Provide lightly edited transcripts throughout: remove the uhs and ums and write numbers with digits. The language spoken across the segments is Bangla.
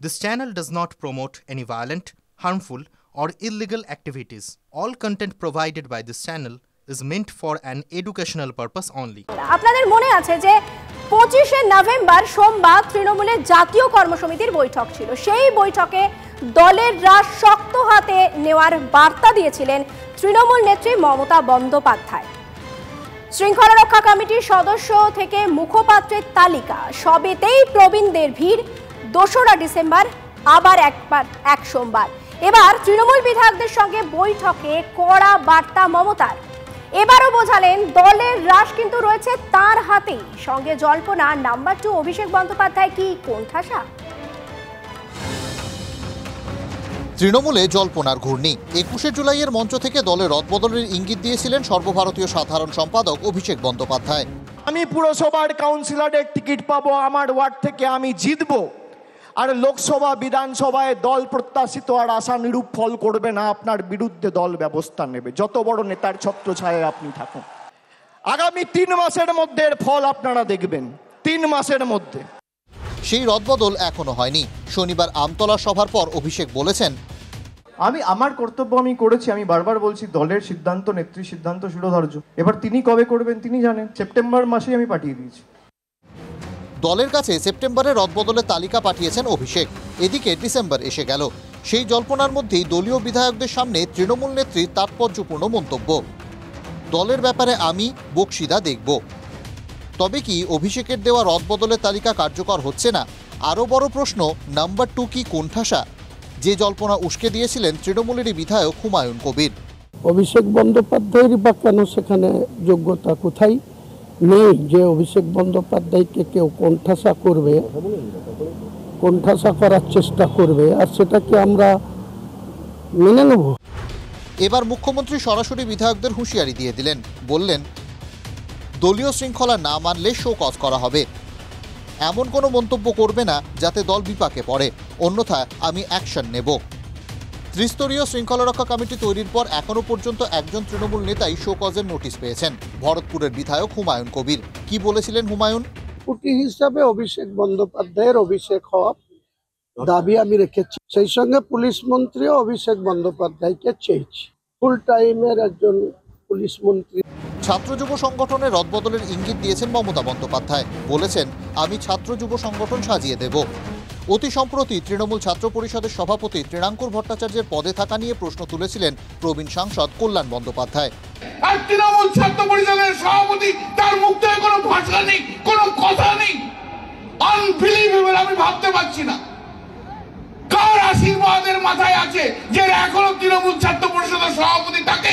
This channel does not promote any violent, harmful, or illegal activities. All content provided by this channel is meant for an educational purpose only. আপনাদের মনে আছে যে 25শে নভেম্বর সোমবার তৃণমূলের জাতীয় কর্মসমিতির বৈঠক ছিল। সেই বৈঠকে দলের রাজ শক্ত হাতে নেওয়ার বার্তা দিয়েছিলেন তৃণমূল নেত্রী মমতা বন্দ্যোপাধ্যায়। শৃঙ্খলা রক্ষা কমিটির সদস্য থেকে মুখপাত্রের তালিকা সবেতেই প্রবীণদের ভিড়। 2রা ডিসেম্বর আবার এক সোমবার। এবার তৃণমূল বিধায়কদের সঙ্গে বৈঠকে কড়া বার্তা মমতার। এবারও বোঝালেন দলের রাশ কিন্তু রয়েছে তার হাতেই। সঙ্গে জল্পনা নাম্বার 2 অভিষেক বন্দ্যোপাধ্যায় কি কোণঠাসা? তৃণমূলে জল্পনার ঘূর্ণি। 21শে জুলাইয়ের মঞ্চ থেকে দলের রদবদলের ইঙ্গিত দিয়েছিলেন সর্বভারতীয় সাধারণ সম্পাদক অভিষেক বন্দ্যোপাধ্যায়। আমি পুরসভার কাউন্সিলরের টিকিট পাবো, আমার ওয়ার্ড থেকে আমি জিতবো, আর লোকসভা বিধানসভায় দল প্রত্যাশিত আর আশা নিরূপ ফল করবে না, আপনার বিরুদ্ধে দল ব্যবস্থা নেবে, যত বড় নেতার ছত্রছায়ায় আপনি থাকুন। আগামী 3 মাসের মধ্যে এর ফল আপনারা দেখবেন, 3 মাসের মধ্যে। সেই রদবদল এখনো হয়নি। শনিবার আমতলা সভার পর অভিষেক বলেছেন, আমার কর্তব্য আমি করেছি। আমি বারবার বলছি দলের সিদ্ধান্ত, নেত্রীর সিদ্ধান্ত শিরোধার্য। এবার তিনি কবে করবেন তিনি জানেন। সেপ্টেম্বর মাসেই আমি পাঠিয়ে দিয়েছি। দলের কাছে সেপ্টেম্বরে রদবদলের তালিকা পাঠিয়েছেন অভিষেক। এদিকে ডিসেম্বর এসে গেল। সেই জল্পনার মধ্যেই দলীয় বিধায়কদের সামনে তৃণমূল নেত্রীর তাৎপর্যপূর্ণ মন্তব্য। দলের ব্যাপারে আমি বক্সিদা দেখব। তবে কি অভিষেকের দেওয়া রদবদলের তালিকা কার্যকর হচ্ছে না? আরও বড় প্রশ্ন, নাম্বার 2 কি কোণঠাসা? যে জল্পনা উস্কে দিয়েছিলেন তৃণমূলেরই বিধায়ক হুমায়ুন কবির। অভিষেক বন্দ্যোপাধ্যায়েরই বা কেন সেখানে যোগ্যতা কোথায় নেই যে অভিষেক বন্দ্যোপাধ্যায়কে কেউ কোণঠাসা করবে, কোণঠাসা করার চেষ্টা করবে, আর সেটাকে আমরা মেনে নেব? এবার মুখ্যমন্ত্রী সরাসরি বিধায়কদের হুঁশিয়ারি দিয়ে দিলেন। বললেন, দলীয় শৃঙ্খলা না মানলে শোকজ করা হবে। এমন কোনো মন্তব্য করবে না যাতে দল বিপাকে পড়ে, অন্যথায় আমি অ্যাকশন নেব। ত্রিস্তরীয় শৃঙ্খলা রক্ষা কমিটি তৈরির পর এখনো পর্যন্ত একজন তৃণমূল নেতাই শোকজের নোটিশ পেয়েছেন, ভরতপুরের বিধায়ক হুমায়ুন কবির। কি বলেছিলেন হুমায়ুন? পার্টি হিসাবে অভিষেক বন্দ্যোপাধ্যায়ের অভিষেক হওয়ার দাবি আমি রেখেছি। সেই সঙ্গে পুলিশ মন্ত্রীও অভিষেক বন্দ্যোপাধ্যায়কে চেয়েছি। ফুল টাইমের একজন পুলিশ মন্ত্রী। ছাত্র যুব সংগঠনের রদবদলের ইঙ্গিত দিয়েছেন মমতা বন্দ্যোপাধ্যায়। বলেছেন, আমি ছাত্র যুব সংগঠন সাজিয়ে দেব। অতি সম্প্রতি তৃণমূল ছাত্র পরিষদের সভাপতি তৃণাঙ্কুর ভট্টাচার্যের পদে থাকা নিয়ে প্রশ্ন তুলেছিলেন প্রবীণ সাংসদ কল্যাণ বন্দ্যোপাধ্যায়। আর তৃণমূল ছাত্র পরিষদের সভাপতি, তার মুখ থেকে কোনো ভাষা নেই, কোনো কথা নেই। আনবিলিভেবল, আমি ভাবতে পারছি না কার আশীর্বাদের মাথায় আছে যে এখনো তৃণমূল ছাত্র পরিষদের সভাপতি থাকে।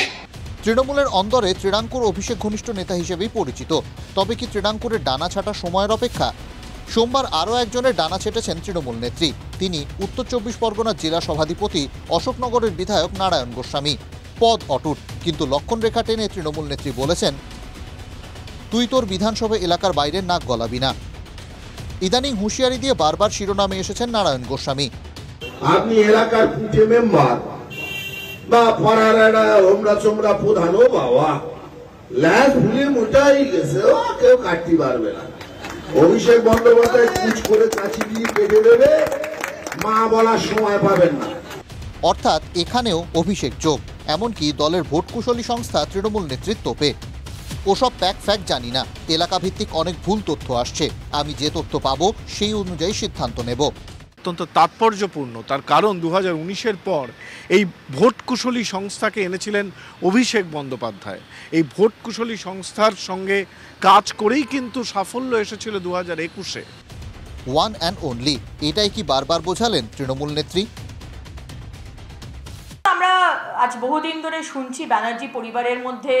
তৃণমূলের অন্দরে তৃণাঙ্কুর অভিষেক ঘনিষ্ঠ নেতা হিসেবেই পরিচিত। তবে কি তৃণাঙ্কুরের ডানা ছাটা সময়ের অপেক্ষা? সোমবার আরও একজনের ডানা ছেটেছেন তৃণমূল নেত্রী। তিনি উত্তর 24 পরগনার জেলা সভাধিপতি অশোকনগরের বিধায়ক নারায়ণ গোস্বামী। পদ অটুট, কিন্তু লক্ষণ রেখা টেনে তৃণমূল নেত্রী বলেছেন, তুই তোর বিধানসভা এলাকার বাইরে নাক গলাবি না। ইদানিং হুঁশিয়ারি দিয়ে বারবার শিরোনামে এসেছেন নারায়ণ গোস্বামী। আপনি এলাকার পুঁটে মেম্বার বা পাড়ার একটা হোমরা চোমরা প্রধানও বাবা ল্যাস ভুলে মোটাই গেছে, ও কেউ কাটতে পারবে না। অভিষেক বন্দ্যোপাধ্যায় কুচ করে চাচি দিয়ে কেটে দেবে, মা বলার সময় পাবেন না। অর্থাৎ এখানেও অভিষেক যোগ। এমনকি দলের ভোট কুশলী সংস্থা তৃণমূল নেতৃত্ব পে ওসব প্যাক ফ্যাক জানি না, এলাকা ভিত্তিক অনেক ভুল তথ্য আসছে, আমি যে তথ্য পাবো সেই অনুযায়ী সিদ্ধান্ত নেব। অত্যন্ত তাৎপর্যপূর্ণ, তার কারণ 2019-এর পর এই ভোট কুশলী সংস্থাকে এনেছিলেন অভিষেক বন্দ্যোপাধ্যায়। এই ভোট কুশলী সংস্থার সঙ্গে কাজ করেই কিন্তু সাফল্য এসেছিল 2021-এ। ওয়ান অ্যান্ড অনলি, এটাই কি বারবার বোঝালেন তৃণমূল নেত্রী? আমরা আজ বহুদিন ধরে শুনছি ব্যানার্জি পরিবারের মধ্যে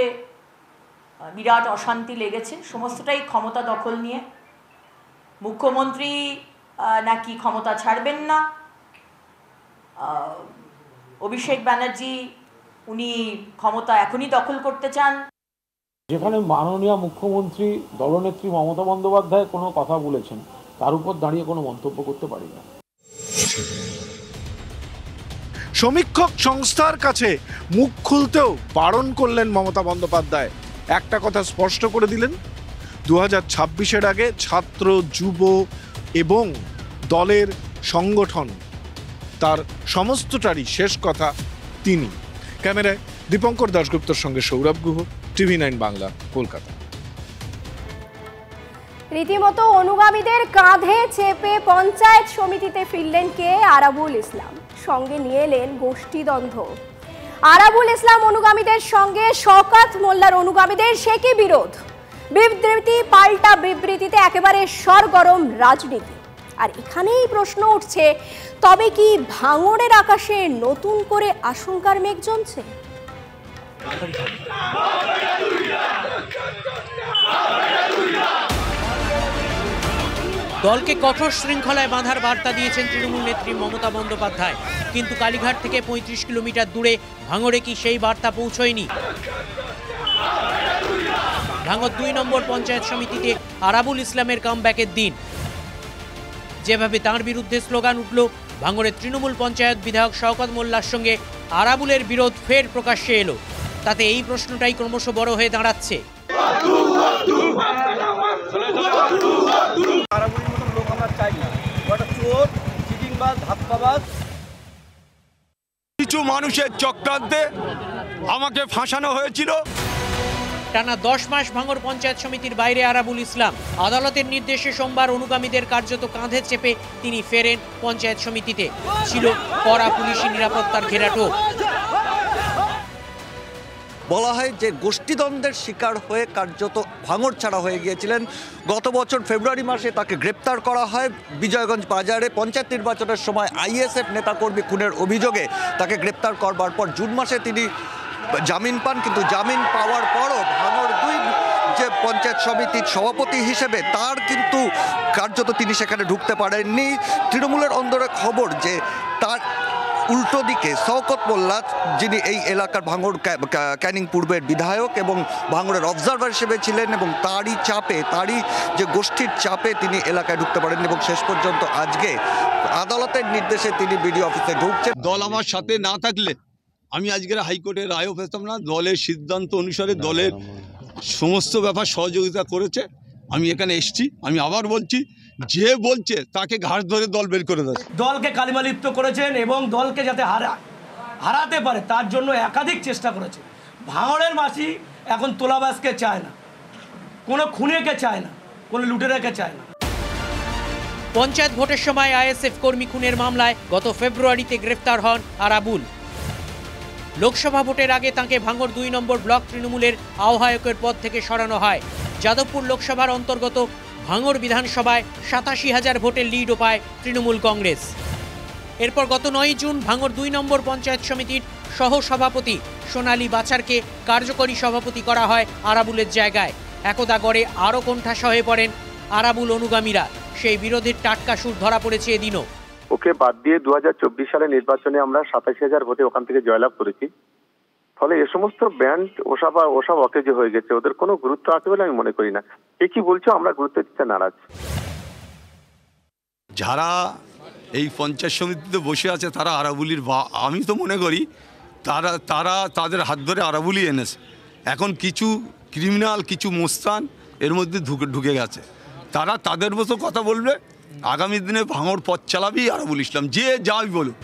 বিরাট অশান্তি লেগেছে, সমস্তটাই ক্ষমতা দখল নিয়ে। মুখ্যমন্ত্রী নাকি ক্ষমতা ছাড়বেন না, অভিষেক ব্যানার্জি উনি ক্ষমতা এখনই দখল করতে চান। যেখানে মাননীয় মুখ্যমন্ত্রী দলনেত্রী মমতা বন্দ্যোপাধ্যায় কোনো কথা বলেছেন, তার উপর দাঁড়িয়ে কোনো মন্তব্য করতে পারি না। সমীক্ষক সংস্থার কাছে মুখ খুলতেও বারণ করলেন মমতা বন্দ্যোপাধ্যায়। একটা কথা স্পষ্ট করে দিলেন, 2026-এর আগে ছাত্র, যুব এবং দলের সংগঠন, তার সমস্তটারই শেষ কথা তিনি। ক্যামেরায় দীপঙ্কর দাশগুপ্তর সঙ্গে সৌরভ গুহ, TV9 বাংলা, কলকাতা। রীতিমতো অনুগামীদের কাঁধে চেপে পঞ্চায়েত সমিতিতে ফিরলেন কে? আরাবুল ইসলাম। সঙ্গে নিয়ে এলেন গোষ্ঠীদ্বন্দ্ব। আরাবুল ইসলাম অনুগামীদের সঙ্গে শওকত মোল্লার অনুগামীদের সে কি বিরোধ? বিবৃতি পাল্টা বিবৃতিতে একেবারে সরগরম রাজনীতি। আর এখানেই প্রশ্ন উঠছে, তবে কি ভাঙড়ের আকাশে নতুন করে আশঙ্কার মেঘ জমছে? দলকে কঠোর শৃঙ্খলায় বাঁধার বার্তা দিয়েছেন তৃণমূল নেত্রী মমতা বন্দ্যোপাধ্যায়, কিন্তু কালীঘাট থেকে 35 কিলোমিটার দূরে ভাঙড়ে কি সেই বার্তা পৌঁছয়নি? ভাঙড় 2 নম্বর পঞ্চায়েত সমিতিতে আরাবুল ইসলামের কামব্যাকের দিন। যেভাবে তাঁর বিরুদ্ধে স্লোগান উঠল, ভাঙড়ের তৃণমূল পঞ্চায়েত বিধায়ক শওকত মোল্লার সঙ্গে আরাবুলের বিরোধ ফের প্রকাশ্যে এলো। তাতে এই প্রশ্নটাই ক্রমশ বড় হয়ে দাঁড়াচ্ছে। কিছু মানুষের চক্রান্তে আমাকে ফাঁসানো হয়েছিল। টানা 10 মাস ভাঙড় পঞ্চায়েত সমিতির বাইরে আরাবুল ইসলাম। আদালতের নির্দেশে সোমবার অনুগামীদের কার্যত কাঁধে চেপে তিনি ফেরেন পঞ্চায়েত সমিতিতে। ছিল কড়া পুলিশি নিরাপত্তার ঘেরাটোপ। বলা হয় যে গোষ্ঠীদ্বন্দ্বের শিকার হয়ে কার্যত ভাঙড় ছাড়া হয়ে গিয়েছিলেন। গত বছর ফেব্রুয়ারি মাসে তাকে গ্রেপ্তার করা হয় বিজয়গঞ্জ বাজারে পঞ্চায়েত নির্বাচনের সময় আইএসএফ নেতাকর্মী খুনের অভিযোগে তাকে গ্রেপ্তার করবার পর জুন মাসে তিনি জামিন পান। কিন্তু জামিন পাওয়ার পরও ভাঙড় 2 যে পঞ্চায়েত সমিতির সভাপতি হিসেবে তার কিন্তু কার্যত তিনি সেখানে ঢুকতে পারেননি। তৃণমূলের অন্দরে খবর যে তার উল্টো দিকে শওকত মোল্লা, যিনি এই এলাকার ভাঙড় ক্যানিং পূর্বের বিধায়ক এবং ভাঙড়ের অবজারভার হিসেবে ছিলেন, এবং তারই চাপে, তারই যে গোষ্ঠীর চাপে তিনি এলাকায় ঢুকতে পারেন এবং শেষ পর্যন্ত আজকে আদালতের নির্দেশে তিনি বিডিও অফিসে ঢুকছেন। দল আমার সাথে না থাকলে আমি আজকের হাইকোর্টের রায়ও পেতাম না। দলের সিদ্ধান্ত অনুসারে দলের সমস্ত ব্যাপার সহযোগিতা করেছে। আমি এখানে এসছি। আমি আবার বলছি, যে বলছে তাকে ঘাড় ধরে দল বের করে দেয়। দলকে কালিমালিপ্ত করেছেন এবং দলকে যাতে হারাতে পারে তার জন্য একাধিক চেষ্টা করেছে। ভাঙড়ের মাসি এখন তোলাবাজকে চায় না, কোনো খুনেকে চায় না, কোনো লুটেরাকে চায় না। পঞ্চায়েত ভোটের সময় আইএসএফ কর্মী খুনের মামলায় গত ফেব্রুয়ারিতে গ্রেফতার হন আরাবুল। লোকসভা ভোটের আগে তাঁকে ভাঙড় 2 নম্বর ব্লক তৃণমূলের আহ্বায়কের পদ থেকে সরানো হয়। যাদবপুর লোকসভার অন্তর্গত ভাঙড় বিধানসভায় 87,000 ভোটের লিডও পায় তৃণমূল কংগ্রেস। এরপর গত 9 জুন ভাঙড় 2 নম্বর পঞ্চায়েত সমিতির সহসভাপতি সোনালী বাছারকে কার্যকরী সভাপতি করা হয় আরাবুলের জায়গায়। একদা গড়ে আরও কোণঠাসা হয়ে পড়েন আরাবুল অনুগামীরা। সেই বিরোধের টাটকা সুর ধরা পড়েছে এদিনও। ওকে বাদ দিয়ে 2024 সালের নির্বাচনে আমরা 87,000 ভোটে ওখান থেকে জয়লাভ করেছি। ফলে এ সমস্ত ব্যান্ড ওসব অকেজো হয়ে গেছে, ওদের কোনো গুরুত্ব আছে বলে আমি মনে করি না। এ কি বলছো, আমরা গুরুত্ব দিতে নারাজ। যারা এই পঞ্চায়েত সমিতিতে বসে আছে তারা আরাবুলির, আমি তো মনে করি তাদের হাত ধরে আরাবুলি এনেছে। এখন কিছু ক্রিমিনাল, কিছু মোস্তান এর মধ্যে ঢুকে গেছে। তারা তাদের মতো কথা বলবে। আগামী দিনে ভাঙড় পথ চালাবি আরাবুল ইসলাম, যে যাই বলুক।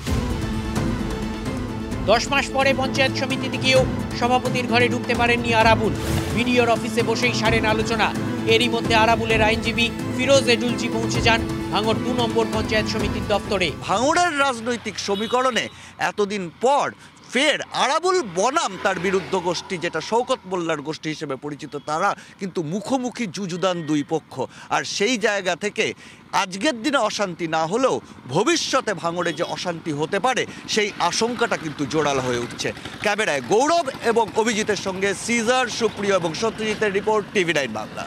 10 মাস পরে পঞ্চায়েত সমিতিতে গিয়েও সভাপতির ঘরে ঢুকতে পারেননি আরাবুল। বিডিওর অফিসে বসেই সারেন আলোচনা। এরই মধ্যে আরাবুলের আইনজীবী ফিরোজ এডুলজি পৌঁছে যান ভাঙড় 2 নম্বর পঞ্চায়েত সমিতির দপ্তরে। ভাঙড়ের রাজনৈতিক সমীকরণে এতদিন পর ফের আরাবুল বনাম তার বিরুদ্ধ গোষ্ঠী, যেটা শওকত মোল্লার গোষ্ঠী হিসেবে পরিচিত, তারা কিন্তু মুখোমুখি যুযুদান 2 পক্ষ। আর সেই জায়গা থেকে আজকের দিনে অশান্তি না হলেও ভবিষ্যতে ভাঙড়ে যে অশান্তি হতে পারে সেই আশঙ্কাটা কিন্তু জোরালো হয়ে উঠছে। ক্যামেরায় গৌরব এবং অভিজিতের সঙ্গে সিজার, সুপ্রিয় এবং সত্যজিতের রিপোর্ট, TV9 বাংলা।